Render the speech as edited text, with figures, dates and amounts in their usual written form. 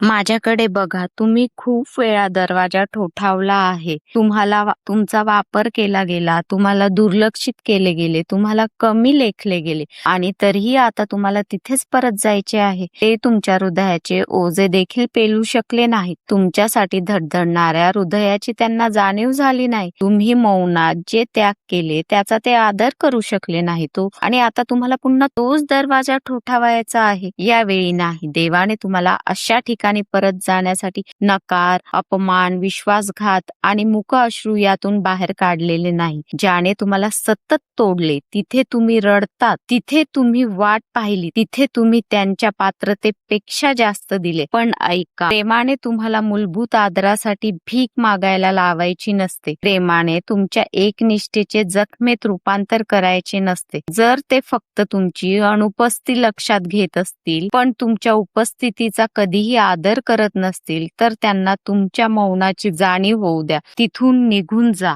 माझ्याकडे बघा, तुम्ही खूप वेळा दरवाजा ठोठावला आहे. तुमचा वापर केला गेला, तुम्हाला दुर्लक्षित केले गेले, तुम्हाला कमी लेखले गेले आणि तरीही आता तुम्हाला तिथेच परत जायचे आहे. ते तुमच्या हृदयाचे ओझे देखील पेलू शकले नाहीत. तुमच्यासाठी धडधडणाऱ्या हृदयाची त्यांना जाणीव झाली नाही. तुम्ही मौनात जे त्याग केले त्याचा ते आदर करू शकले नाहीत आणि आता तुम्हाला पुन्हा तोच दरवाजा ठोठावायचा आहे. यावेळी नाही, देवाने तुम्हाला अशा ठिकाणी परत जाण्यासाठी नकार, अपमान, विश्वासघात आणि मूक अश्रू यातून बाहेर काढलेले नाही. ज्याने तुम्हाला सतत तोडले, तिथे तुम्ही रडतात, तिथे तुम्ही वाट पाहिली, तिथे तुम्ही त्यांच्या पात्रतेपेक्षा जास्त दिले. पण ऐका, प्रेमाने तुम्हाला मूलभूत आदरासाठी भीक मागायला लावायची नसते. प्रेमाने तुमच्या एकनिष्ठेचे जखमेत रूपांतर करायचे नसते. जर ते फक्त तुमची अनुपस्थिती लक्षात घेत असतील पण तुमच्या उपस्थितीचा कधीही आदर करत नसतील तर त्यांना तुमच्या मौनाची जाणीव होऊ द्या. तिथून निघून जा.